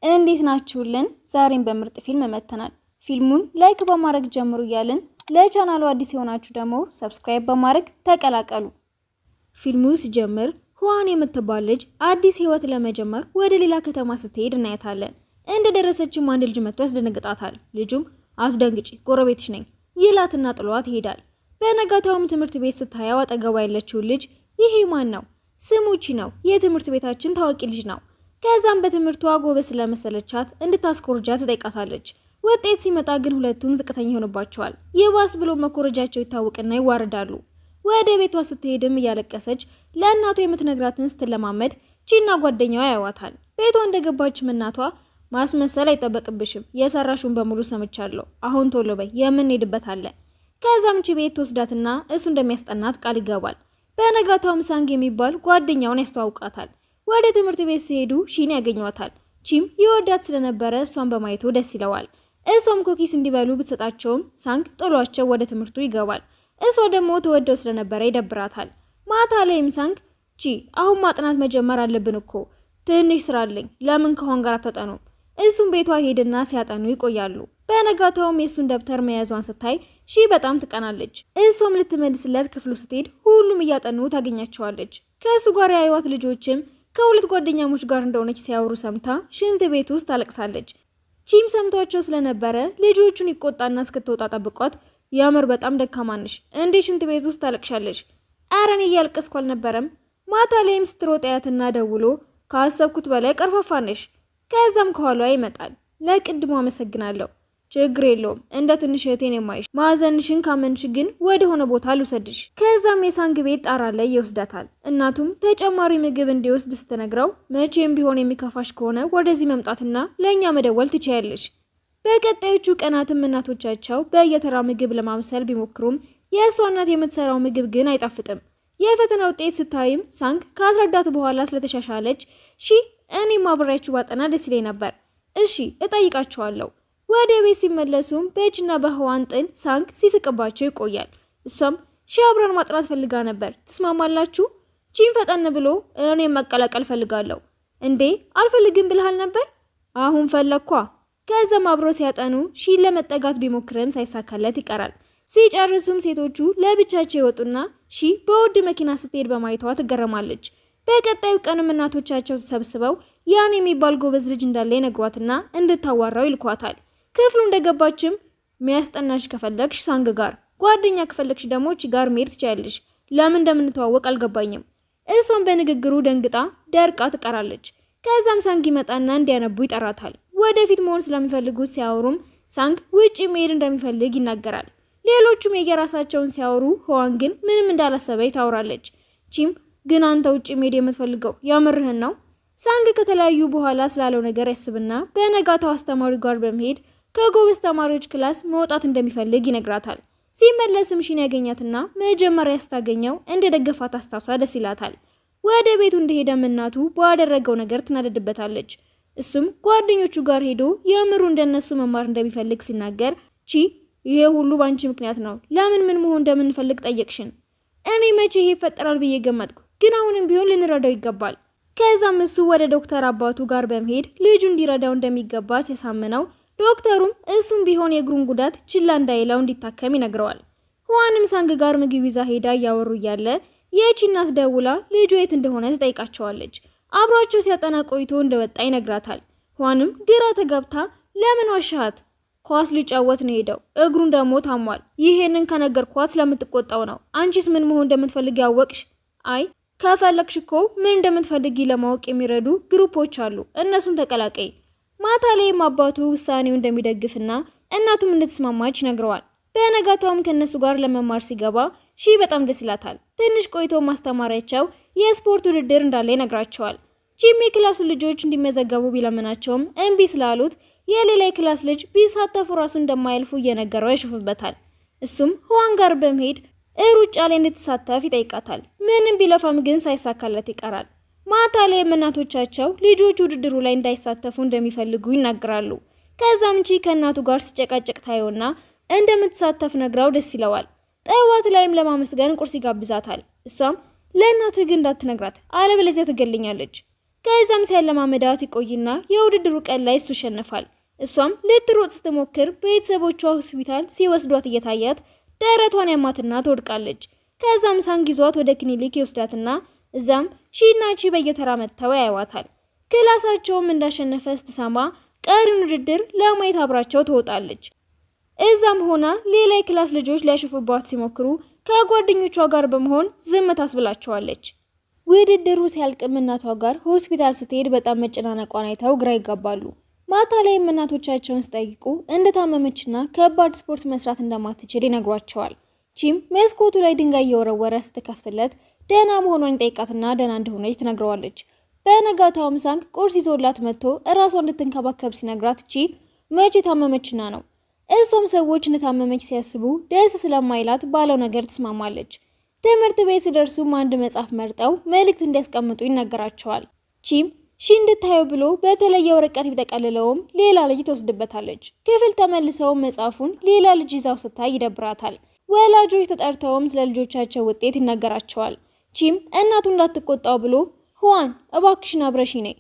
እንዴት ናችሁልን? ዛሬም በምርጥ ፊልም መተናል። ፊልሙን ላይክ በማድረግ ጀምሩ እያልን ለቻናሉ አዲስ የሆናችሁ ደግሞ ሰብስክራይብ በማድረግ ተቀላቀሉ። ፊልሙ ሲጀምር ሁዋን የምትባል ልጅ አዲስ ህይወት ለመጀመር ወደ ሌላ ከተማ ስትሄድ እናያታለን። እንደደረሰችም አንድ ልጅ መጥቶ ያስደነግጣታል። ልጁም አትደንግጪ ጎረቤትሽ ነኝ ይላትና ጥሏት ይሄዳል። በነጋታውም ትምህርት ቤት ስታየው አጠገቧ ያለችውን ልጅ ይሄ ማን ነው? ስሙ ቺ ነው፣ የትምህርት ቤታችን ታዋቂ ልጅ ነው። ከዛም በትምህርቷ ጎበዝ ስለመሰለቻት እንድታስኮርጃት ትጠይቃታለች። ውጤት ሲመጣ ግን ሁለቱም ዝቅተኛ ይሆንባቸዋል። የባስ ብሎ መኮረጃቸው ይታወቅና ይዋረዳሉ። ወደ ቤቷ ስትሄድም እያለቀሰች ለእናቷ የምትነግራትን ስትለማመድ ቺና ጓደኛዋ ያዩዋታል። ቤቷ እንደገባችም እናቷ ማስመሰል አይጠበቅብሽም፣ የሰራሹን በሙሉ ሰምቻለሁ፣ አሁን ቶሎ በይ የምንሄድበት አለ። ከዛም ቺ ቤት ትወስዳትና እሱ እንደሚያስጠናት ቃል ይገባል። በነጋታውም ሳንግ የሚባል ጓደኛውን ያስተዋውቃታል። ወደ ትምህርት ቤት ሲሄዱ ሺን ያገኟታል። ቺም ይወዳት ስለነበረ እሷን በማየቱ ደስ ይለዋል። እሷም ኩኪስ እንዲበሉ ብትሰጣቸውም ሳንግ ጥሏቸው ወደ ትምህርቱ ይገባል። እሷ ደግሞ ተወደው ስለነበረ ይደብራታል። ማታ ላይም ሳንግ ቺ አሁን ማጥናት መጀመር አለብን እኮ ትንሽ ስራ አለኝ፣ ለምን ከሆን ጋር አታጠኑም? እሱም ቤቷ ሄድና ሲያጠኑ ይቆያሉ። በነጋታውም የሱን ደብተር መያዟን ስታይ ሺ በጣም ትቀናለች። እሷም ልትመልስለት ክፍሉ ስትሄድ ሁሉም እያጠኑ ታገኛቸዋለች። ከእሱ ጋር ያዩዋት ልጆችም ከሁለት ጓደኛሞች ጋር እንደሆነች ሲያወሩ ሰምታ ሽንት ቤት ውስጥ ታለቅሳለች። ቺም ሰምቷቸው ስለነበረ ልጆቹን ይቆጣና እስክትወጣ ጠብቋት ያምር በጣም ደካማ ነሽ፣ እንዴ ሽንት ቤት ውስጥ ታለቅሻለሽ? ኧረ እኔ እያለቀስኩ አልነበረም። ማታ ላይም ስትሮጥ ያያትና ደውሎ ካሰብኩት በላይ ቀርፋፋ ነሽ። ከዛም ከኋላዋ ይመጣል። ለቅድሞ አመሰግናለሁ፣ ችግር የለውም፣ እንደ ትንሽ እህቴን የማይሽ ማዘንሽን ካመንሽ ግን ወደ ሆነ ቦታ ልውሰድሽ። ከዛም የሳንግ ቤት ጣራ ላይ ይወስዳታል። እናቱም ተጨማሪ ምግብ እንዲወስድ ስትነግረው መቼም ቢሆን የሚከፋሽ ከሆነ ወደዚህ መምጣትና ለእኛ መደወል ትችያለሽ። በቀጣዮቹ ቀናትም እናቶቻቸው በየተራ ምግብ ለማምሰል ቢሞክሩም የእሷ እናት የምትሰራው ምግብ ግን አይጣፍጥም። የፈተና ውጤት ስታይም ሳንግ ካስረዳት በኋላ ስለተሻሻለች ሺ እኔም አብሬያችሁ ባጠና ደስ ይለኝ ነበር፣ እሺ እጠይቃቸዋለሁ። ወደ ቤት ሲመለሱም በእጅና በህዋን ጥል ሳንግ ሲስቅባቸው ይቆያል። እሷም ሺ አብረን ማጥናት ፈልጋ ነበር፣ ትስማማላችሁ? ቺን ፈጠን ብሎ እኔም መቀላቀል ፈልጋለሁ። እንዴ አልፈልግም ብልሃል ነበር? አሁን ፈለግኳ። ከዛም አብሮ ሲያጠኑ ሺን ለመጠጋት ቢሞክርም ሳይሳካለት ይቀራል። ሲጨርሱም ሴቶቹ ለብቻቸው ይወጡና ሺ በውድ መኪና ስትሄድ በማየቷ ትገረማለች። በቀጣዩ ቀንም እናቶቻቸው ተሰብስበው ያን የሚባል ጎበዝ ልጅ እንዳለ ይነግሯትና እንድታዋራው ይልኳታል። ክፍሉ እንደገባችም ሚያስጠናሽ ከፈለግሽ ሳንግ ጋር፣ ጓደኛ ከፈለግሽ ደግሞ ቺ ጋር መሄድ ትችያለሽ። ለምን እንደምንተዋወቅ አልገባኝም። እሷም በንግግሩ ደንግጣ ደርቃ ትቀራለች። ከዛም ሳንግ ይመጣና እንዲያነቡ ይጠራታል። ወደፊት መሆን ስለሚፈልጉት ሲያወሩም ሳንግ ውጪ መሄድ እንደሚፈልግ ይናገራል። ሌሎቹም የየራሳቸውን ሲያወሩ ህዋን ግን ምንም እንዳላሰበች ታወራለች። ቺም ግን አንተ ውጪ መሄድ የምትፈልገው ያምርህን ነው? ሳንግ ከተለያዩ በኋላ ስላለው ነገር ያስብና በነጋታው አስተማሪ ጋር በመሄድ ከጎበዝ ተማሪዎች ክላስ መውጣት እንደሚፈልግ ይነግራታል። ሲመለስም ሺን ያገኛትና መጀመሪያ ስታገኘው እንደደገፋት አስታውሳ ደስ ይላታል። ወደ ቤቱ እንደሄደም እናቱ ባደረገው ነገር ትናደድበታለች። እሱም ጓደኞቹ ጋር ሄዶ የምሩ እንደነሱ መማር እንደሚፈልግ ሲናገር ቺ ይሄ ሁሉ ባንቺ ምክንያት ነው፣ ለምን ምን መሆን እንደምንፈልግ ጠየቅሽን? እኔ መቼ ይሄ ይፈጠራል ብዬ ገመትኩ፣ ግን አሁንም ቢሆን ልንረዳው ይገባል። ከዛም እሱ ወደ ዶክተር አባቱ ጋር በመሄድ ልጁ እንዲረዳው እንደሚገባ ሲያሳምነው ዶክተሩም እሱም ቢሆን የእግሩን ጉዳት ችላ እንዳይለው እንዲታከም ይነግረዋል። ሁዋንም ሳንግ ጋር ምግብ ይዛ ሄዳ እያወሩ እያለ የቺ እናት ደውላ ልጁ የት እንደሆነ ትጠይቃቸዋለች። አብሯቸው ሲያጠና ቆይቶ እንደወጣ ይነግራታል። ሁዋንም ግራ ተጋብታ ለምን ዋሻሃት? ኳስ ሊጫወት ነው ሄደው፣ እግሩን ደግሞ ታሟል። ይሄንን ከነገርኳት ስለምትቆጣው ነው። አንቺስ ምን መሆን እንደምትፈልግ ያወቅሽ? አይ ከፈለግሽ እኮ ምን እንደምትፈልጊ ለማወቅ የሚረዱ ግሩፖች አሉ፣ እነሱን ተቀላቀይ። ማታ ላይም አባቱ ውሳኔው እንደሚደግፍና እናቱም እንድትስማማች ነግረዋል። በነጋታውም ከነሱ ጋር ለመማር ሲገባ ሺ በጣም ደስ ይላታል። ትንሽ ቆይቶ ማስተማሪያቸው የስፖርት ውድድር እንዳለ ይነግራቸዋል። ቺም የክላሱ ልጆች እንዲመዘገቡ ቢለምናቸውም እምቢ ስላሉት የሌላ ክላስ ልጅ ቢሳተፉ ራሱ እንደማያልፉ እየነገረው ያሸፉበታል። እሱም ህዋን ጋር በመሄድ ሩጫ ላይ እንድትሳተፍ ይጠይቃታል። ምንም ቢለፋም ግን ሳይሳካለት ይቀራል። ማታ ላይ እናቶቻቸው ልጆቹ ውድድሩ ላይ እንዳይሳተፉ እንደሚፈልጉ ይናገራሉ። ከዛም ቺ ከእናቱ ጋር ሲጨቃጨቅ ታየውና እንደምትሳተፍ ነግራው ደስ ይለዋል። ጠዋት ላይም ለማመስገን ቁርስ ይጋብዛታል። እሷም ለእናትህ ግን እንዳትነግራት አለበለዚያ ትገልኛለች። ከዛም ሲያለማመዳት ይቆይና የውድድሩ ቀን ላይ እሱ ይሸነፋል። እሷም ልትሮጥ ስትሞክር ቤተሰቦቿ ሆስፒታል ሲወስዷት እየታያት ደረቷን ያማትና ትወድቃለች። ከዛም ሳንግ ይዟት ወደ ክሊኒክ ይወስዳትና እዛም ሺና ቺ በየተራ መጥተው ያዩዋታል። ክላሳቸውም እንዳሸነፈ ስትሰማ ቀሪውን ውድድር ለማየት አብራቸው ትወጣለች። እዛም ሆና ሌላ የክላስ ልጆች ሊያሸፉባት ሲሞክሩ ከጓደኞቿ ጋር በመሆን ዝም ታስብላቸዋለች። ውድድሩ ሲያልቅም እናቷ ጋር ሆስፒታል ስትሄድ በጣም መጨናነቋን አይተው ግራ ይጋባሉ። ማታ ላይም እናቶቻቸውን ሲጠይቁ እንደታመመችና ከባድ ስፖርት መስራት እንደማትችል ይነግሯቸዋል። ቺም መስኮቱ ላይ ድንጋይ እየወረወረ ስትከፍትለት ደህና መሆኗን ይጠይቃትና ደህና እንደሆነች ትነግረዋለች። በነጋታውም ሳንግ ቁርስ ይዞላት መጥቶ እራሷን እንድትንከባከብ ሲነግራት ቺ መቼ ታመመችና ነው? እሷም ሰዎች እንደታመመች ሲያስቡ ደስ ስለማይላት ባለው ነገር ትስማማለች። ትምህርት ቤት ሲደርሱም አንድ መጽሐፍ መርጠው መልእክት እንዲያስቀምጡ ይነገራቸዋል። ቺም ሺ እንድታየው ብሎ በተለየ ወረቀት ቢጠቀልለውም ሌላ ልጅ ትወስድበታለች። ክፍል ተመልሰውም መጽሐፉን ሌላ ልጅ ይዛው ስታይ ይደብራታል። ወላጆች ተጠርተውም ስለ ልጆቻቸው ውጤት ይነገራቸዋል። ቺም እናቱ እንዳትቆጣው ብሎ ሁዋን እባክሽን አብረሽኝ ነይ።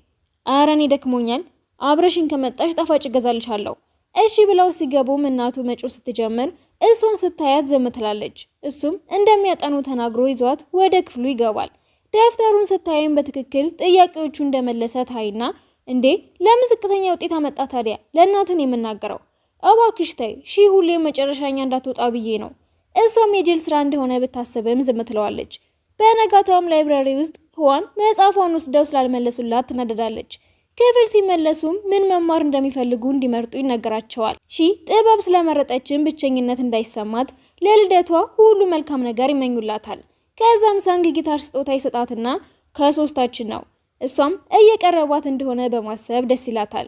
ኧረ እኔ ደክሞኛል፣ አብረሽኝ ከመጣሽ ጣፋጭ እገዛልሻለሁ። እሺ ብለው ሲገቡም እናቱ መጮህ ስትጀምር እሷን ስታያት ዝም ትላለች። እሱም እንደሚያጠኑ ተናግሮ ይዟት ወደ ክፍሉ ይገባል። ደፍተሩን ስታይም በትክክል ጥያቄዎቹ እንደመለሰ ታይና እንዴ ለምን ዝቅተኛ ውጤት አመጣ ታዲያ? ለእናትን የምናገረው እባክሽ ተይ፣ ሺ ሁሌም መጨረሻኛ እንዳትወጣ ብዬ ነው። እሷም የጅል ስራ እንደሆነ ብታስብም ዝም ትለዋለች። በነጋታውም ላይብራሪ ውስጥ ሁዋን መጽሐፏን ወስደው ስላልመለሱላት ትናደዳለች። ክፍል ሲመለሱም ምን መማር እንደሚፈልጉ እንዲመርጡ ይነገራቸዋል። ሺ ጥበብ ስለመረጠችን ብቸኝነት እንዳይሰማት ለልደቷ ሁሉ መልካም ነገር ይመኙላታል። ከዛም ሳንግ ጊታር ስጦታ ይሰጣትና ከሶስታችን ነው፣ እሷም እየቀረባት እንደሆነ በማሰብ ደስ ይላታል።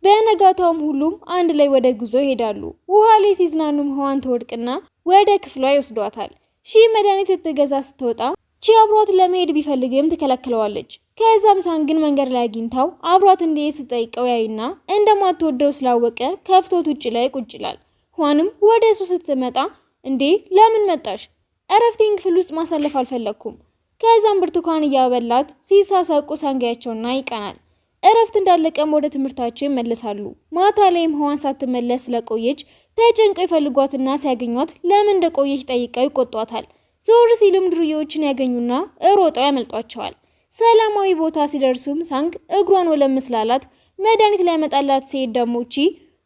በነጋታውም ሁሉም አንድ ላይ ወደ ጉዞ ይሄዳሉ። ውሃ ላይ ሲዝናኑም ሁዋን ትወድቅና ወደ ክፍሏ ይወስዷታል። ሺ መድኃኒት ልትገዛ ስትወጣ ቺ አብሯት ለመሄድ ቢፈልግም ትከለክለዋለች። ከዛም ሳንግን መንገድ ላይ አግኝታው አብሯት እንዲሄድ ስትጠይቀው ያይና እንደማትወደው ስላወቀ ከፍቶት ውጭ ላይ ቁጭ ይላል። ሁዋንም ወደ እሱ ስትመጣ እንዴ ለምን መጣሽ? እረፍቴን ክፍል ውስጥ ማሳለፍ አልፈለኩም። ከዛም ብርቱካን እያበላት ሲሳሳቁ ሳንጋያቸውና ይቀናል። እረፍት እንዳለቀም ወደ ትምህርታቸው ይመለሳሉ። ማታ ላይም ሁዋን ሳትመለስ ስለቆየች ተጨንቀው ይፈልጓትና ሲያገኟት ለምን እንደቆየች ጠይቀው ይቆጧታል። ዞር ሲሉም ዱርዬዎችን ያገኙና ሮጠው ያመልጧቸዋል። ሰላማዊ ቦታ ሲደርሱም ሳንግ እግሯን ወለም ስላላት መድኃኒት ላይ ያመጣላት ሲሄድ ደግሞ ቺ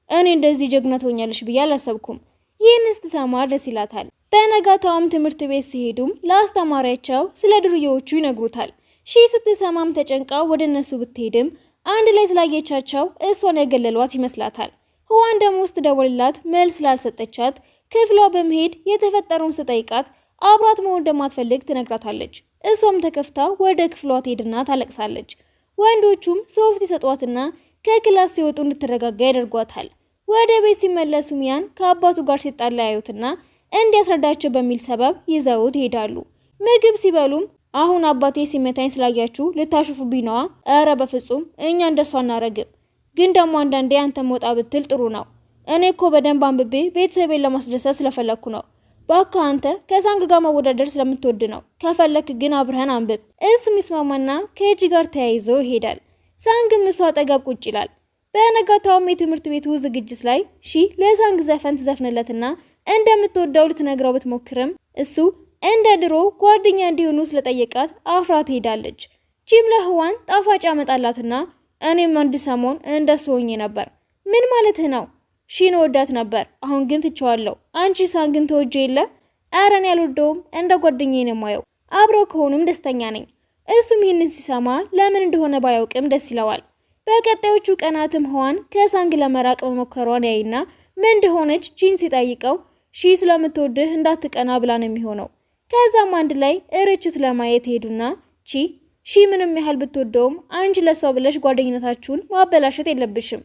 እኔ እንደዚህ ጀግና ትሆኛለሽ ብዬ አላሰብኩም። ይህን ስትሰማ ደስ ይላታል። በነጋታውም ትምህርት ቤት ሲሄዱም ለአስተማሪያቸው ስለ ዱርዬዎቹ ይነግሩታል። ሺ ስትሰማም ተጨንቃ ወደ እነሱ ብትሄድም አንድ ላይ ስላየቻቸው እሷን ያገለሏት ይመስላታል። ሁዋን ደግሞ ስትደውልላት መልስ ስላልሰጠቻት ክፍሏ በመሄድ የተፈጠረውን ስጠይቃት አብራት መሆን እንደማትፈልግ ትነግራታለች። እሷም ተከፍታ ወደ ክፍሏ ትሄድና ታለቅሳለች። ወንዶቹም ሶፍት ይሰጧትና ከክላስ ሲወጡ እንድትረጋጋ ያደርጓታል። ወደ ቤት ሲመለሱም ያን ከአባቱ ጋር ሲጣላ ያዩትና እንዲያስረዳቸው በሚል ሰበብ ይዘውት ይሄዳሉ። ምግብ ሲበሉም አሁን አባቴ ሲመታኝ ስላያችሁ ልታሽፉብኝ ነዋ? ኧረ በፍጹም እኛ እንደሷ አናረግም። ግን ደግሞ አንዳንዴ አንተም ወጣ ብትል ጥሩ ነው። እኔ እኮ በደንብ አንብቤ ቤተሰቤን ለማስደሰት ስለፈለኩ ነው። ባካ አንተ ከሳንግ ጋር መወዳደር ስለምትወድ ነው። ከፈለክ ግን አብረን አንብብ። እሱም ይስማማና ከእጅ ጋር ተያይዞ ይሄዳል። ሳንግም እሱ አጠገብ ቁጭ ይላል። በነጋታውም የትምህርት ቤቱ ዝግጅት ላይ ሺ ለሳንግ ዘፈን ትዘፍንለትና እንደምትወደው ልትነግረው ብትሞክርም እሱ እንደ ድሮ ጓደኛ እንዲሆኑ ስለጠየቃት አፍራ ትሄዳለች። ቺም ለሁዋን ጣፋጭ ያመጣላትና እኔም አንድ ሰሞን እንደሱ ሆኜ ነበር። ምን ማለትህ ነው? ሺን ወዳት ነበር፣ አሁን ግን ትቼዋለሁ። አንቺ ሳንግን ተወጄ የለ? ኧረ እኔ አልወደውም፣ እንደ ጓደኛዬ ነው የማየው። አብረው ከሆኑም ደስተኛ ነኝ። እሱም ይህንን ሲሰማ ለምን እንደሆነ ባያውቅም ደስ ይለዋል። በቀጣዮቹ ቀናትም ሁዋን ከሳንግ ለመራቅ መሞከሯን ያይና ምን እንደሆነች ቺን ሲጠይቀው ሺ ስለምትወድህ እንዳትቀና ብላ ነው የሚሆነው። ከዛም አንድ ላይ ርችት ለማየት ሄዱና ሺ ምንም ያህል ብትወደውም አንቺ ለሷ ብለሽ ጓደኝነታችሁን ማበላሸት የለብሽም።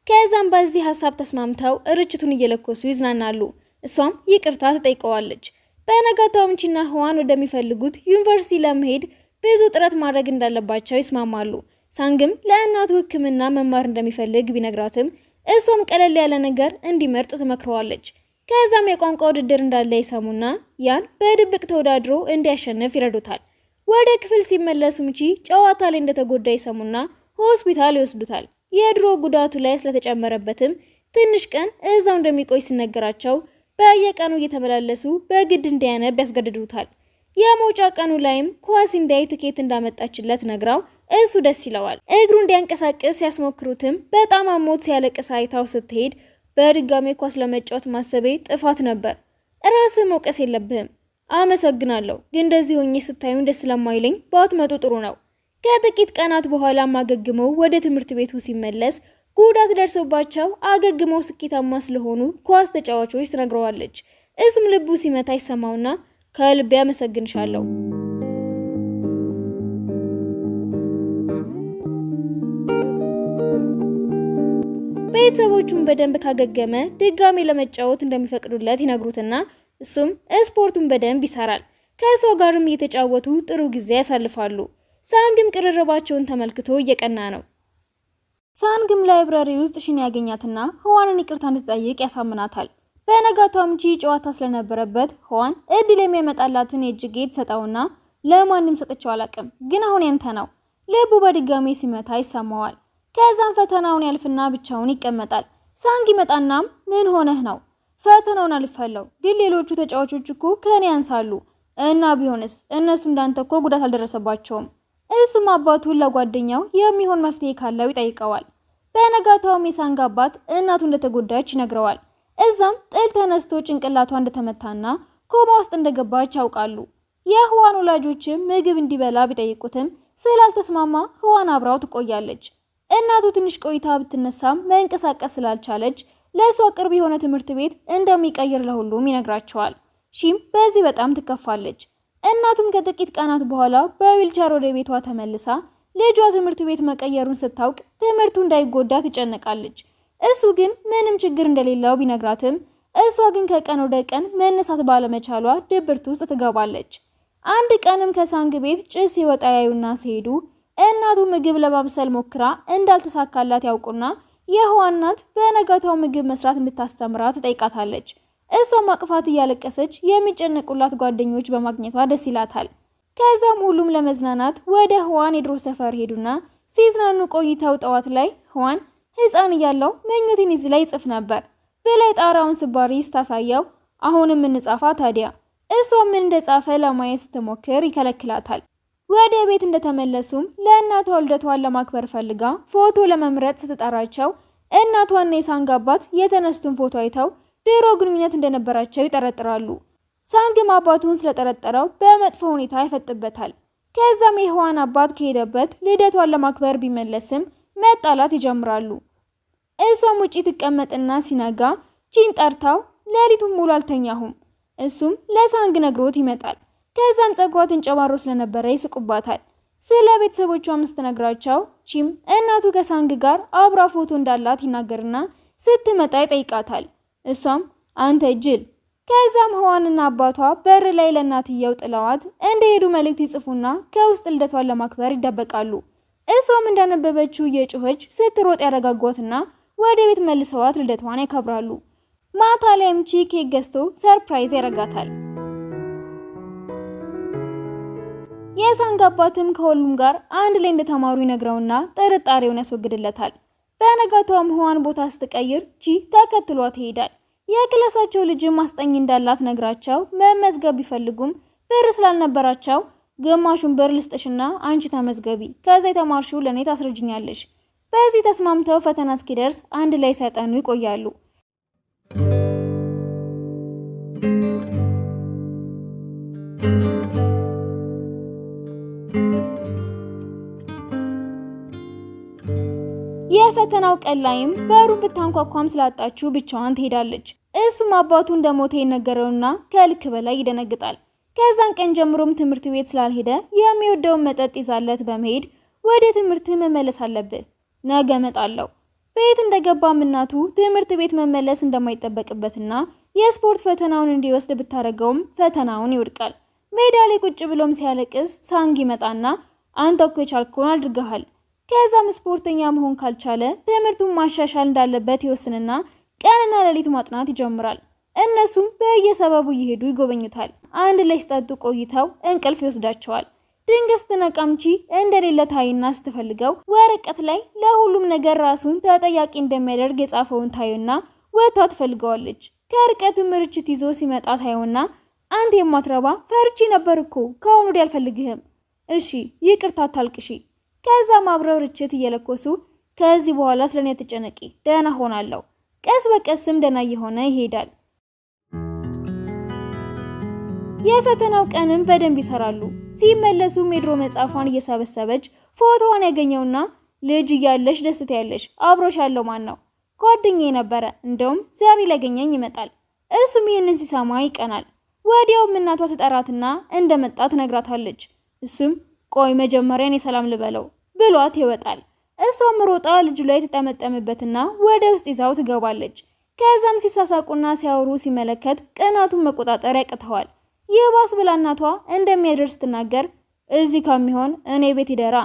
ከዛም በዚህ ሐሳብ ተስማምተው ርችቱን እየለኮሱ ይዝናናሉ። እሷም ይቅርታ ትጠይቀዋለች። በነጋታውም ቺና ሁዋን ወደሚፈልጉት ዩኒቨርሲቲ ለመሄድ ብዙ ጥረት ማድረግ እንዳለባቸው ይስማማሉ። ሳንግም ለእናቱ ሕክምና መማር እንደሚፈልግ ቢነግራትም እሷም ቀለል ያለ ነገር እንዲመርጥ ትመክረዋለች። ከዛም የቋንቋ ውድድር እንዳለ ይሰሙና ያን በድብቅ ተወዳድሮ እንዲያሸንፍ ይረዱታል። ወደ ክፍል ሲመለሱ ሚቺ ጨዋታ ላይ እንደተጎዳ ይሰሙና ሆስፒታል ይወስዱታል። የድሮ ጉዳቱ ላይ ስለተጨመረበትም ትንሽ ቀን እዛው እንደሚቆይ ሲነገራቸው በየቀኑ እየተመላለሱ በግድ እንዲያነብ ያስገድዱታል። የመውጫ ቀኑ ላይም ኳስ እንዳይ ትኬት እንዳመጣችለት ነግራው እሱ ደስ ይለዋል። እግሩ እንዲያንቀሳቅስ ያስሞክሩትም በጣም አሞት ሲያለቅስ አይታው ስትሄድ በድጋሜ ኳስ ለመጫወት ማሰቤ ጥፋት ነበር። ራስህ መውቀስ የለብህም። አመሰግናለሁ፣ ግን እንደዚህ ሆኜ ስታዩኝ ደስ ስለማይለኝ ባትመጡ ጥሩ ነው። ከጥቂት ቀናት በኋላ አገግመው ወደ ትምህርት ቤቱ ሲመለስ ጉዳት ደርሶባቸው አገግመው ስኬታማ ስለሆኑ ኳስ ተጫዋቾች ትነግረዋለች። እሱም ልቡ ሲመታ ይሰማውና ከልቤ አመሰግንሻለሁ። ቤተሰቦቹን በደንብ ካገገመ ድጋሜ ለመጫወት እንደሚፈቅዱለት ይነግሩትና እሱም ስፖርቱን በደንብ ይሰራል። ከሷ ጋርም እየተጫወቱ ጥሩ ጊዜ ያሳልፋሉ። ሳንግም ቅርርባቸውን ተመልክቶ እየቀና ነው። ሳንግም ላይብራሪ ውስጥ ሺን ያገኛትና ህዋንን ይቅርታ እንድትጠይቅ ያሳምናታል። በነጋታውም ቺ ጨዋታ ስለነበረበት ህዋን እድል የሚያመጣላትን የእጅ ጌጥ ሰጣውና ለማንም ሰጥቼው አላቅም፣ ግን አሁን ያንተ ነው። ልቡ በድጋሜ ሲመታ ይሰማዋል። ከዛም ፈተናውን ያልፍና ብቻውን ይቀመጣል። ሳንግ ይመጣናም ምን ሆነህ ነው? ፈተናውን አልፈለው፣ ግን ሌሎቹ ተጫዋቾች እኮ ከኔ ያንሳሉ እና ቢሆንስ እነሱ እንዳንተ እኮ ጉዳት አልደረሰባቸውም። እሱም አባቱን ለጓደኛው የሚሆን መፍትሄ ካለው ይጠይቀዋል። በነጋታውም የሳንግ አባት እናቱ እንደተጎዳች ይነግረዋል። እዛም ጥል ተነስቶ ጭንቅላቷ እንደተመታና ኮማ ውስጥ እንደገባች ያውቃሉ። የህዋን ወላጆችም ምግብ እንዲበላ ቢጠይቁትም ስላልተስማማ ህዋን አብራው ትቆያለች። እናቱ ትንሽ ቆይታ ብትነሳም መንቀሳቀስ ስላልቻለች ለሷ ቅርብ የሆነ ትምህርት ቤት እንደሚቀይር ለሁሉም ይነግራቸዋል። ሺም በዚህ በጣም ትከፋለች። እናቱም ከጥቂት ቀናት በኋላ በዊልቸር ወደ ቤቷ ተመልሳ ልጇ ትምህርት ቤት መቀየሩን ስታውቅ ትምህርቱ እንዳይጎዳ ትጨነቃለች። እሱ ግን ምንም ችግር እንደሌለው ቢነግራትም እሷ ግን ከቀን ወደ ቀን መነሳት ባለመቻሏ ድብርት ውስጥ ትገባለች። አንድ ቀንም ከሳንግ ቤት ጭስ ሲወጣ ያዩና ሲሄዱ እናቱ ምግብ ለማብሰል ሞክራ እንዳልተሳካላት ያውቁና የህዋን እናት በነጋታው ምግብ መስራት እንድታስተምራት ትጠይቃታለች። እሷም አቅፋት እያለቀሰች የሚጨነቁላት ጓደኞች በማግኘቷ ደስ ይላታል። ከዛም ሁሉም ለመዝናናት ወደ ህዋን የድሮ ሰፈር ሄዱና ሲዝናኑ ቆይተው ጠዋት ላይ ህዋን ህፃን እያለው ምኞቴን እዚህ ላይ ጽፍ ነበር በላይ ጣራውን ስባሪ ስታሳየው አሁንም እንጻፋ ታዲያ እሷ ምን እንደጻፈ ለማየት ስትሞክር ይከለክላታል። ወደ ቤት እንደተመለሱም ለእናቷ ልደቷን ለማክበር ፈልጋ ፎቶ ለመምረጥ ስትጠራቸው እናቷና የሳንግ አባት የተነሱትን ፎቶ አይተው ድሮ ግንኙነት እንደነበራቸው ይጠረጥራሉ። ሳንግም አባቱን ስለጠረጠረው በመጥፎ ሁኔታ ይፈጥበታል። ከዛም የህዋን አባት ከሄደበት ልደቷን ለማክበር ቢመለስም መጣላት ይጀምራሉ። እሷም ውጪ ትቀመጥና ሲነጋ ቺን ጠርታው ሌሊቱን ሙሉ አልተኛሁም። እሱም ለሳንግ ነግሮት ይመጣል። ከዛም ጸጉሯ ተንጨባሮ ስለነበረ ይስቁባታል። ስለ ቤተሰቦቿ ስትነግራቸው ቺም እናቱ ከሳንግ ጋር አብራ ፎቶ እንዳላት ይናገርና ስትመጣ ይጠይቃታል። እሷም አንተ ጅል። ከዛም ህዋንና አባቷ በር ላይ ለእናትየው ጥለዋት እንደሄዱ መልእክት ይጽፉና ከውስጥ ልደቷን ለማክበር ይደበቃሉ። እሷም እንዳነበበችው የጮኸች ስትሮጥ ያረጋጓትና ወደ ቤት መልሰዋት ልደቷን ያከብራሉ። ማታ ላይም ቺ ኬክ ገዝቶ ሰርፕራይዝ ያረጋታል። የሳንግ አባትም ከሁሉም ጋር አንድ ላይ እንደተማሩ ይነግረውና ጥርጣሬውን ያስወግድለታል። በነጋታውም ህዋን ቦታ ስትቀይር ቺ ተከትሏት ይሄዳል። የክላሳቸው ልጅም ማስጠኝ እንዳላት ነግራቸው መመዝገብ ቢፈልጉም ብር ስላልነበራቸው ግማሹን ብር ልስጥሽና አንቺ ተመዝገቢ፣ ከዛ የተማርሽው ለኔ ታስረጅኛለሽ። በዚህ ተስማምተው ፈተና እስኪደርስ አንድ ላይ ሳይጠኑ ይቆያሉ። የፈተናው ቀን ላይም በሩን ብታንኳኳም ስላጣችው ብቻዋን ትሄዳለች። እሱም አባቱ እንደሞተ ይነገረውና ከልክ በላይ ይደነግጣል። ከዛን ቀን ጀምሮም ትምህርት ቤት ስላልሄደ የሚወደውን መጠጥ ይዛለት በመሄድ ወደ ትምህርት መመለስ አለብህ፣ ነገ እመጣለሁ። ቤት እንደገባም እናቱ ትምህርት ቤት መመለስ እንደማይጠበቅበትና የስፖርት ፈተናውን እንዲወስድ ብታረገውም ፈተናውን ይወድቃል። ሜዳ ላይ ቁጭ ብሎም ሲያለቅስ ሳንግ ይመጣና አንተ እኮ የቻልከውን አድርገሃል። ከዛም ስፖርተኛ መሆን ካልቻለ ትምህርቱን ማሻሻል እንዳለበት ይወስንና ቀንና ሌሊት ማጥናት ይጀምራል። እነሱም በየሰበቡ እየሄዱ ይጎበኙታል። አንድ ላይ ሲጠጡ ቆይተው እንቅልፍ ይወስዳቸዋል። ድንገት ስትነቃምቺ እንደሌለ ታይና ስትፈልገው ወረቀት ላይ ለሁሉም ነገር ራሱን ተጠያቂ እንደሚያደርግ የጻፈውን ታዩና ወታ ትፈልገዋለች። ከርቀትም ርችት ይዞ ሲመጣ ታዩና አንተ የማትረባ ፈርቺ ነበር እኮ ከአሁን ወዲያ አልፈልግህም። እሺ ይቅርታ አታልቅሺ። ከዛም አብረው ርችት እየለኮሱ ከዚህ በኋላ ስለኔ ተጨነቂ፣ ደህና ሆናለሁ። ቀስ በቀስም ደህና እየሆነ ይሄዳል። የፈተናው ቀንም በደንብ ይሰራሉ። ሲመለሱ ሜድሮ መጽሐፏን እየሰበሰበች ፎቶዋን ያገኘውና ልጅ እያለሽ ደስታ ያለሽ አብሮሽ ያለው ማን ነው? ጓደኛዬ ነበረ፣ እንደውም ዛሬ ሊያገኘኝ ይመጣል። እሱም ይህንን ሲሰማ ይቀናል። ወዲያውም እናቷ ተጠራትና እንደመጣ ትነግራታለች። እሱም ቆይ መጀመሪያ እኔ ሰላም ልበለው ብሏት ይወጣል። እሷም ሮጣ ልጁ ላይ ተጠመጠምበትና ወደ ውስጥ ይዛው ትገባለች። ከዛም ሲሳሳቁና ሲያወሩ ሲመለከት ቅናቱን መቆጣጠር ያቅተዋል። ይባስ ብላ እናቷ እንደሚያደርስ ትናገር እዚህ ከሚሆን እኔ ቤት ይደራ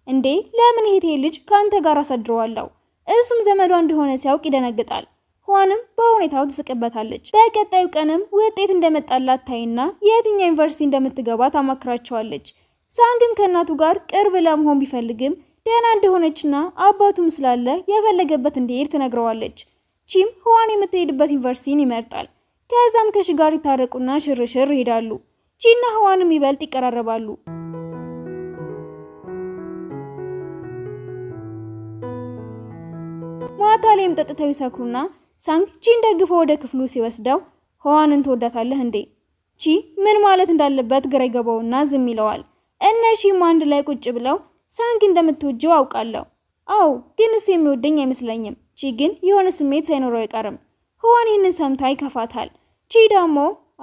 እንዴ፣ ለምን ይሄ ልጅ ካንተ ጋር አሳድረዋለሁ? እሱም ዘመዷ እንደሆነ ሲያውቅ ይደነግጣል። ሆንም በሁኔታው ትስቅበታለች። በቀጣዩ ቀንም ውጤት እንደመጣላት ታይና የትኛው ዩኒቨርሲቲ እንደምትገባ ታማክራቸዋለች። ሳንግም ከእናቱ ጋር ቅርብ ለመሆን ቢፈልግም ደህና እንደሆነችና አባቱም ስላለ የፈለገበት እንዲሄድ ትነግረዋለች። ቺም ህዋን የምትሄድበት ዩኒቨርሲቲን ይመርጣል። ከዛም ከሺ ጋር ይታረቁና ሽርሽር ይሄዳሉ። ቺና ህዋንም ይበልጥ ይቀራረባሉ። ማታ ላይም ጠጥተው ይሰክሩና ሳንግ ቺን ደግፎ ወደ ክፍሉ ሲወስደው ህዋንን ትወዳታለህ እንዴ? ቺ ምን ማለት እንዳለበት ግራ ይገባውና ዝም ይለዋል። እነሺም አንድ ላይ ቁጭ ብለው ሳንግ እንደምትወጂው አውቃለሁ። አው ግን እሱ የሚወደኝ አይመስለኝም። ቺ ግን የሆነ ስሜት ሳይኖረው አይቀርም። ህዋን ይህንን ሰምታ ይከፋታል። ቺ ደግሞ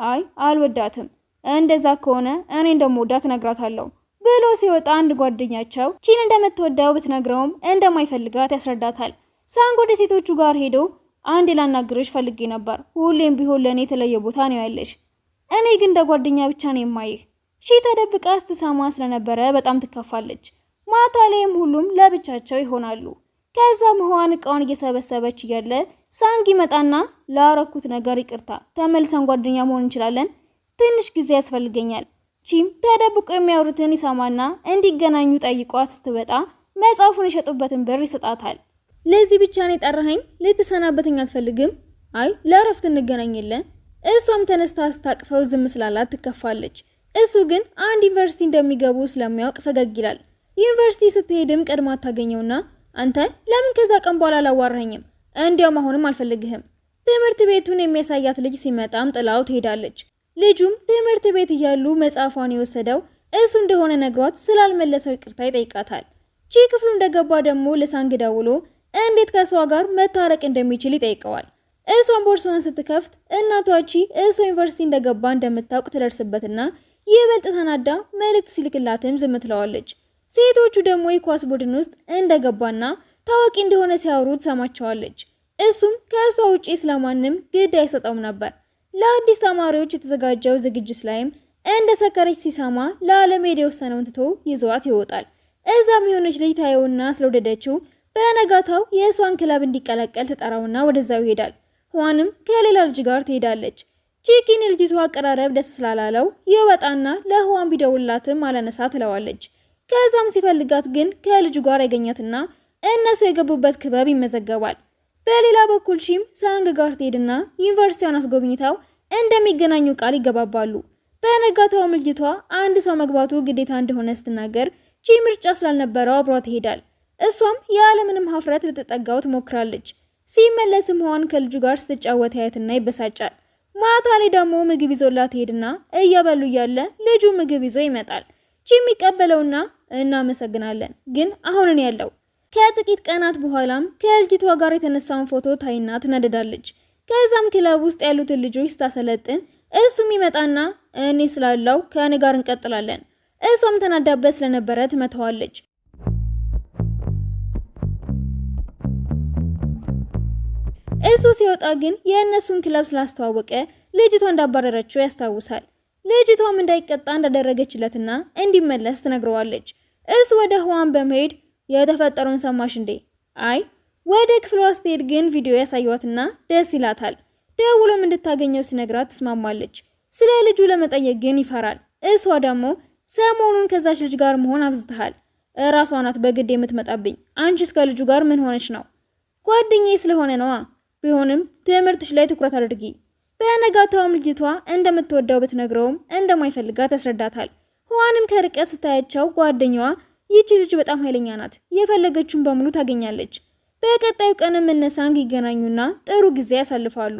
አይ አልወዳትም፣ እንደዛ ከሆነ እኔ እንደምወዳት ነግራታለሁ ብሎ ሲወጣ አንድ ጓደኛቸው ቺን እንደምትወደው ብትነግረውም እንደማይፈልጋት ያስረዳታል። ሳንግ ወደ ሴቶቹ ጋር ሄዶ አንድ ላናግርሽ ፈልጌ ነበር። ሁሌም ቢሆን ለእኔ የተለየ ቦታ ነው ያለሽ። እኔ ግን እንደ ጓደኛ ብቻ ነው የማይህ። ሺ ተደብቃ ስትሰማ ስለነበረ በጣም ትከፋለች። ማታ ላይም ሁሉም ለብቻቸው ይሆናሉ። ከዛም ህዋን እቃውን እየሰበሰበች እያለ ሳንግ ይመጣና ላረኩት ነገር ይቅርታ፣ ተመልሰን ጓደኛ መሆን እንችላለን፣ ትንሽ ጊዜ ያስፈልገኛል። ቺም ተደብቆ የሚያወሩትን ይሰማና እንዲገናኙ ጠይቋት ስትወጣ መጽሐፉን የሸጡበትን ብር ይሰጣታል። ለዚህ ብቻ ነው የጠራኸኝ? ልትሰናበተኝ አትፈልግም? አይ ለእረፍት እንገናኝለን። እሷም ተነስታ ስታቅፈው ዝም ስላላት ትከፋለች። እሱ ግን አንድ ዩኒቨርሲቲ እንደሚገቡ ስለሚያውቅ ፈገግ ይላል። ዩኒቨርሲቲ ስትሄድም ቀድማ ታገኘውና አንተ ለምን ከዛ ቀን በኋላ አላዋራኸኝም? እንዲያውም አሁንም አልፈልግህም። ትምህርት ቤቱን የሚያሳያት ልጅ ሲመጣም ጥላው ትሄዳለች። ልጁም ትምህርት ቤት እያሉ መጽሐፏን የወሰደው እሱ እንደሆነ ነግሯት ስላልመለሰው ይቅርታ ይጠይቃታል። ቺ ክፍሉ እንደገባ ደግሞ ለሳንግ ደውሎ እንዴት ከሷ ጋር መታረቅ እንደሚችል ይጠይቀዋል። እሷን ቦርሳዋን ስትከፍት እናቷ ቺ እሱ ዩኒቨርሲቲ እንደገባ እንደምታውቅ ትደርስበትና ይበልጥ ተናዳ መልእክት ሲልክላትም ዝም ትለዋለች። ሴቶቹ ደግሞ የኳስ ቡድን ውስጥ እንደገባና ታዋቂ እንደሆነ ሲያወሩ ትሰማቸዋለች። እሱም ከእሷ ውጪ ስለማንም ግድ አይሰጠውም ነበር። ለአዲስ ተማሪዎች የተዘጋጀው ዝግጅት ላይም እንደ ሰከረች ሲሰማ ለዓለመሄድ የወሰነውን ትቶ ይዟት ይወጣል። እዛም የሆነች ልጅ ታየውና ስለወደደችው በነጋታው የእሷን ክለብ እንዲቀላቀል ተጠራውና ወደዛው ይሄዳል። ህዋንም ከሌላ ልጅ ጋር ትሄዳለች። ቺኪን ልጅቷ አቀራረብ ደስ ስላላለው ይወጣና ለህዋን ቢደውላትም አላነሳ ትለዋለች። ከዛም ሲፈልጋት ግን ከልጁ ጋር ያገኛትና እነሱ የገቡበት ክበብ ይመዘገባል። በሌላ በኩል ሺም ሳንግ ጋር ትሄድና ዩኒቨርሲቲውን አስጎብኝታው እንደሚገናኙ ቃል ይገባባሉ። በነጋታውም ልጅቷ አንድ ሰው መግባቱ ግዴታ እንደሆነ ስትናገር ቺ ምርጫ ስላልነበረው አብሯት ይሄዳል። እሷም ያለምንም ሀፍረት ልትጠጋው ትሞክራለች። ሲመለስም ህዋን ከልጁ ጋር ስትጫወት ያያትና ይበሳጫል። ማታ ላይ ደግሞ ምግብ ይዞላት ሄድና እየበሉ እያለ ልጁ ምግብ ይዞ ይመጣል። ቺም ይቀበለውና እናመሰግናለን ግን አሁንን ያለው ከጥቂት ቀናት በኋላም ከልጅቷ ጋር የተነሳውን ፎቶ ታይና ትነደዳለች። ከዛም ክለብ ውስጥ ያሉትን ልጆች ስታሰለጥን እሱም ይመጣና እኔ ስላለው ከእኔ ጋር እንቀጥላለን። እሷም ተናዳበት ስለነበረ ትመታዋለች። እሱ ሲወጣ ግን የእነሱን ክለብ ስላስተዋወቀ ልጅቷ እንዳባረረችው ያስታውሳል። ልጅቷም እንዳይቀጣ እንዳደረገችለትና እንዲመለስ ትነግረዋለች። እሱ ወደ ህዋን በመሄድ የተፈጠረውን ሰማሽ እንዴ? አይ ወደ ክፍሏ ስትሄድ ግን ቪዲዮ ያሳዩዋትና ደስ ይላታል። ደውሎም እንድታገኘው ሲነግራት ትስማማለች። ስለ ልጁ ለመጠየቅ ግን ይፈራል። እሷ ደግሞ ሰሞኑን ከዛች ልጅ ጋር መሆን አብዝተሃል። ራሷ ናት በግድ የምትመጣብኝ። አንቺስ ከልጁ ጋር ምን ሆነች ነው? ጓደኛዬ ስለሆነ ነዋ። ቢሆንም ትምህርትሽ ላይ ትኩረት አድርጊ። በነጋታውም ልጅቷ እንደምትወደው ብትነግረውም እንደማይፈልጋት ያስረዳታል። ሁዋንም ከርቀት ስታያቸው ጓደኛዋ ይቺ ልጅ በጣም ኃይለኛ ናት፣ የፈለገችውን በሙሉ ታገኛለች። በቀጣዩ ቀንም እነ ሳንግ ይገናኙና ጥሩ ጊዜ ያሳልፋሉ።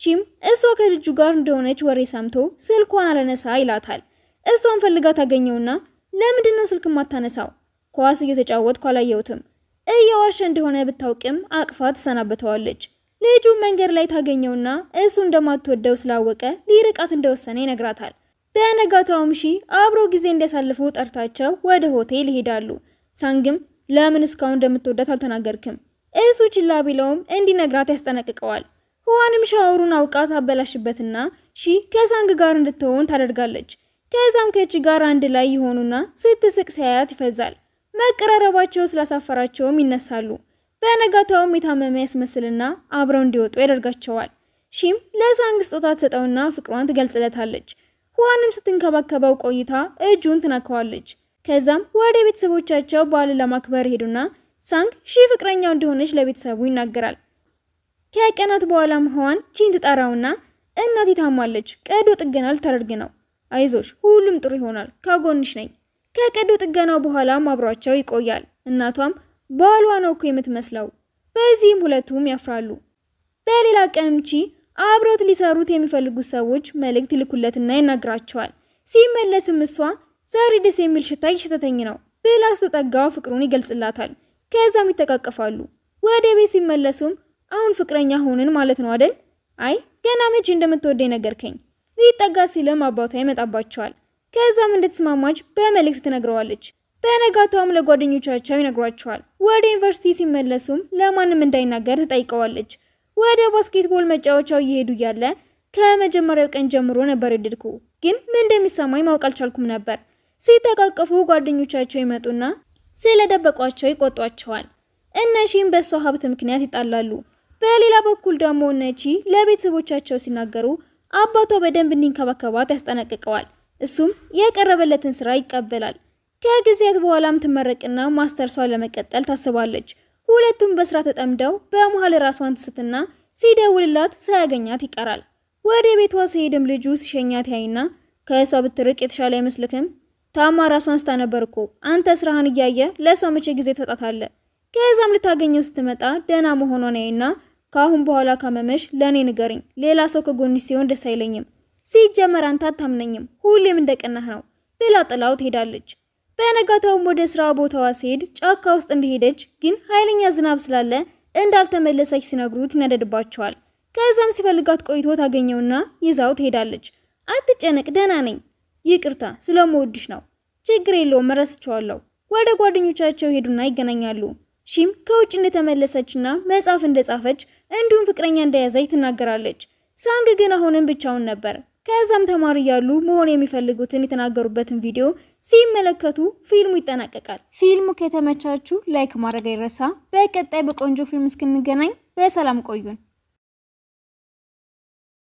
ቺም እሷ ከልጁ ጋር እንደሆነች ወሬ ሰምቶ ስልኳን አለነሳ ይላታል። እሷን ፈልጋ ታገኘውና ለምንድነው ስልክ ማታነሳው? ኳስ እየተጫወትኩ አላየሁትም። እየዋሸ እንደሆነ ብታውቅም አቅፋ ትሰናበተዋለች። ልጁ መንገድ ላይ ታገኘውና እሱ እንደማትወደው ስላወቀ ሊርቃት እንደወሰነ ይነግራታል። በነጋታውም አብሮ ጊዜ እንዲያሳልፉ ጠርታቸው ወደ ሆቴል ይሄዳሉ። ሳንግም ለምን እስካሁን እንደምትወዳት አልተናገርክም? እሱ ችላ ቢለውም እንዲነግራት ያስጠነቅቀዋል። ሁዋንም ሻወሩን አውቃ ታበላሽበትና ከሳንግ ጋር እንድትሆን ታደርጋለች። ከዛም ከቺ ጋር አንድ ላይ ይሆኑና ስትስቅ ሲያያት ይፈዛል። መቀራረባቸው ስላሳፈራቸውም ይነሳሉ። በነጋታውም የታመመ ያስመስልና አብረው እንዲወጡ ያደርጋቸዋል። ለሳንግ ስጦታ ትሰጠውና ፍቅሯን ትገልጽለታለች። ሁዋንም ስትንከባከበው ቆይታ እጁን ትነካዋለች። ከዛም ወደ ቤተሰቦቻቸው በዓልን ለማክበር ሄዱና ሳንግ ፍቅረኛው እንደሆነች ለቤተሰቡ ይናገራል። ከቀናት በኋላም ሁዋን ቺን ትጠራውና እናቴ ታማለች፣ ቀዶ ጥገና ልታደርግ ነው። አይዞሽ፣ ሁሉም ጥሩ ይሆናል፣ ከጎንሽ ነኝ። ከቀዶ ጥገናው በኋላም አብሯቸው ይቆያል። እናቷም ባሏ ነው እኮ የምትመስለው። በዚህም ሁለቱም ያፍራሉ። በሌላ ቀንም አብሮት ሊሰሩት የሚፈልጉት ሰዎች መልእክት ይልኩለትና ይናግራቸዋል። ሲመለስም እሷ ዛሬ ደስ የሚል ሽታ እየሸተተኝ ነው ብላ ስትጠጋው ፍቅሩን ይገልጽላታል። ከዛም ይተቃቀፋሉ። ወደ ቤት ሲመለሱም አሁን ፍቅረኛ ሆንን ማለት ነው አይደል? አይ ገና መቼ እንደምትወደኝ ነገርከኝ። ሊጠጋ ሲልም አባቷ ይመጣባቸዋል። ከዛም እንድትስማማች በመልእክት ትነግረዋለች። በነጋታውም ለጓደኞቻቸው ይነግሯቸዋል። ወደ ዩኒቨርሲቲ ሲመለሱም ለማንም እንዳይናገር ትጠይቀዋለች። ወደ ባስኬትቦል መጫወቻው እየሄዱ እያለ ከመጀመሪያው ቀን ጀምሮ ነበር የወደድኩ፣ ግን ምን እንደሚሰማኝ ማወቅ አልቻልኩም ነበር። ሲተቃቀፉ ጓደኞቻቸው ይመጡና ስለደበቋቸው ይቆጧቸዋል። እነሺም በሷ ሀብት ምክንያት ይጣላሉ። በሌላ በኩል ደግሞ እነቺ ለቤተሰቦቻቸው ሲናገሩ አባቷ በደንብ እንዲንከባከባት ያስጠነቅቀዋል። እሱም የቀረበለትን ስራ ይቀበላል። ከጊዜያት በኋላም ትመረቅና ማስተርሷን ለመቀጠል ታስባለች። ሁለቱም በስራ ተጠምደው በመሃል ራሷን ትስትና ሲደውልላት ሳያገኛት ይቀራል። ወደ ቤቷ ሲሄድም ልጁ ሲሸኛት ያይና ከእሷ ብትርቅ የተሻለ አይመስልክም? ታማ ራሷን ስታ ነበር እኮ አንተ ስራህን እያየ ለእሷ መቼ ጊዜ ትሰጣታለህ? ከዛም ልታገኘው ስትመጣ ደህና መሆኗን ያይና ከአሁን በኋላ ካመመሽ ለእኔ ንገሪኝ፣ ሌላ ሰው ከጎንሽ ሲሆን ደስ አይለኝም። ሲጀመር አንተ አታምነኝም፣ ሁሌም እንደቀናህ ነው ብላ ጥላው ትሄዳለች። በነጋታውም ወደ ስራ ቦታዋ ሲሄድ ጫካ ውስጥ እንደሄደች ግን ኃይለኛ ዝናብ ስላለ እንዳልተመለሰች ሲነግሩት ይነደድባቸዋል። ከዛም ሲፈልጋት ቆይቶ ታገኘውና ይዛው ትሄዳለች። አትጨነቅ፣ ደህና ነኝ፣ ይቅርታ ስለምወድሽ ነው። ችግር የለውም፣ ረስቼዋለሁ። ወደ ጓደኞቻቸው ሄዱና ይገናኛሉ። ከውጭ እንደተመለሰችና መጽሐፍ እንደጻፈች እንዲሁም ፍቅረኛ እንደያዘች ትናገራለች። ሳንግ ግን አሁንም ብቻውን ነበር። ከዛም ተማሪ ያሉ መሆን የሚፈልጉትን የተናገሩበትን ቪዲዮ ሲመለከቱ ፊልሙ ይጠናቀቃል። ፊልሙ ከተመቻችሁ ላይክ ማድረግ አይረሳ። በቀጣይ በቆንጆ ፊልም እስክንገናኝ በሰላም ቆዩን።